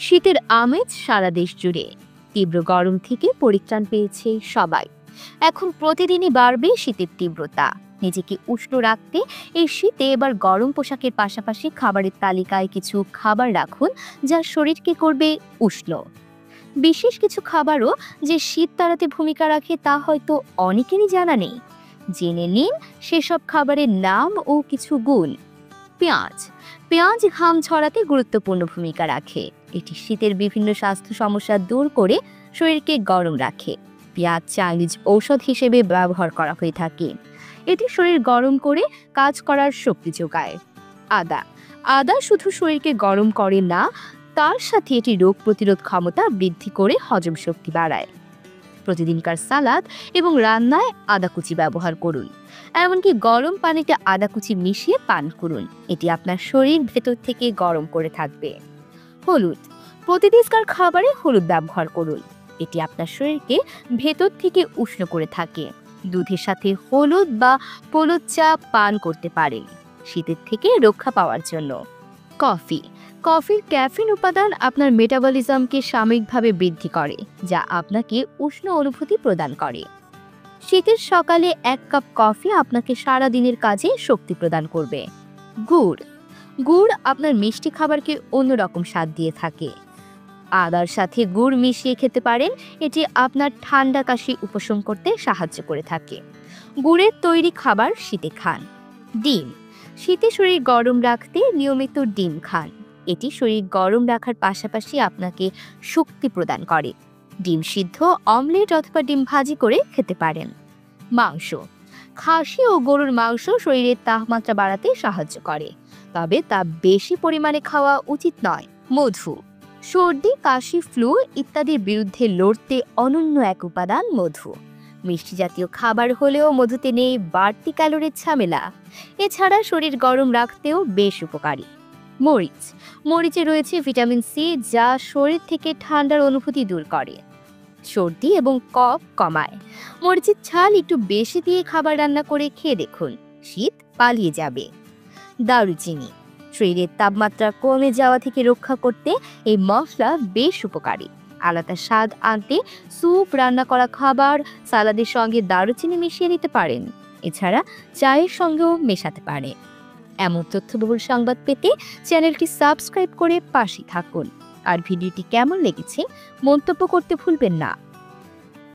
শীতের আমেজ সারা দেশ জুড়ে। তীব্র গরম থেকে পরিত্রাণ পেয়েছে সবাই। এখন প্রতিদিনই বাড়বে শীতের তীব্রতা। নিজেকে উষ্ণ রাখতে এই শীতে এবার গরম পোশাকের পাশাপাশি খাবারের তালিকায় কিছু খাবার রাখুন যা শরীরকে করবে উষ্ণ। বিশেষ কিছু খাবারও যে শীত তাড়াতে ভূমিকা রাখে তা হয়তো অনেকেরই জানা নেই। জেনে নিন সেসব খাবারের নাম ও কিছু গুণ। পেঁয়াজ। পেঁয়াজ ঘাম ছড়াতে গুরুত্বপূর্ণ ভূমিকা রাখে। এটি শীতের বিভিন্ন স্বাস্থ্য সমস্যা দূর করে শরীরকে গরম রাখে। পেঁয়াজ চাইনিজ ঔষধ হিসেবে ব্যবহার করা হয়ে থাকে। এটি শরীর গরম করে কাজ করার শক্তি যোগায়। আদা। আদা শুধু শরীরকে গরম করে না, তার সাথে এটি রোগ প্রতিরোধ ক্ষমতা বৃদ্ধি করে হজম শক্তি বাড়ায়। প্রতিদিনকার সালাদ এবং রান্নায় আদা কুচি ব্যবহার করুন। এমনকি গরম পানিতে আদা কুচি মিশিয়ে পান করুন। এটি আপনার শরীর ভেতর থেকে গরম করে থাকবে। হলুদ। প্রতিদিনকার খাবারে হলুদ ব্যবহার করুন। এটি আপনার শরীরকে ভেতর থেকে উষ্ণ করে থাকে। দুধের সাথে হলুদ বা হলুদ চা পান করতে পারেন শীতের থেকে রক্ষা পাওয়ার জন্য। কফি। কফির ক্যাফিন উপাদান আপনার মেটাবলিজমকে সাময়িকভাবে বৃদ্ধি করে, যা আপনাকে উষ্ণ অনুভূতি প্রদান করে। শীতের সকালে 1 কাপ কফি আপনাকে সারা দিনের কাজে শক্তি প্রদান করবে। গুড়। গুড় আপনার মিষ্টি খাবারকে অন্যরকম স্বাদ দিয়ে থাকে। আদার সাথে গুড় মিশিয়ে খেতে পারেন। এটি আপনার ঠান্ডা কাশি উপশম করতে সাহায্য করে থাকে। গুড়ের তৈরি খাবার শীতে খান। ডিম। শীতে শরীর গরম রাখতে নিয়মিত ডিম খান। এটি শরীর গরম রাখার পাশাপাশি আপনাকে শক্তি প্রদান করে। ডিম সিদ্ধ, অমলেট অথবা ডিম ভাজি করে খেতে পারেন। মাংস। খাসি ও গরুর মাংস শরীরের তাপমাত্রা বাড়াতে সাহায্য করে, তবে তা বেশি পরিমাণে খাওয়া উচিত নয়। মধু। সর্দি, কাশি, ফ্লু ইত্যাদির বিরুদ্ধে লড়তে অনন্য এক উপাদান মধু। মিষ্টি জাতীয় খাবার হলেও মধুতে নেই বাড়তি ক্যালোরির ঝামেলা। এছাড়া শরীর গরম রাখতেও বেশ উপকারী। মরিচ। মরিচে রয়েছে ভিটামিন সি, যা শরীর থেকে ঠান্ডার অনুভূতি দূর করে, সর্দি এবং কফ কমায়। মরিচের ছাল একটু বেশি দিয়ে খাবার রান্না করে খেয়ে দেখুন, শীত পালিয়ে যাবে। দারুচিনি। শরীরের তাপমাত্রা কমে যাওয়া থেকে রক্ষা করতে এই মশলা বেশ উপকারী। আলাদা স্বাদ আনতে স্যুপ, রান্না করা খাবার, সালাদের সঙ্গে দারুচিনি মিশিয়ে নিতে পারেন। এছাড়া চায়ের সঙ্গেও মেশাতে পারে। এমন তথ্যবহুল সংবাদ পেতে চ্যানেলটি সাবস্ক্রাইব করে পাশে থাকুন। আর ভিডিওটি কেমন লেগেছে মন্তব্য করতে ভুলবেন না।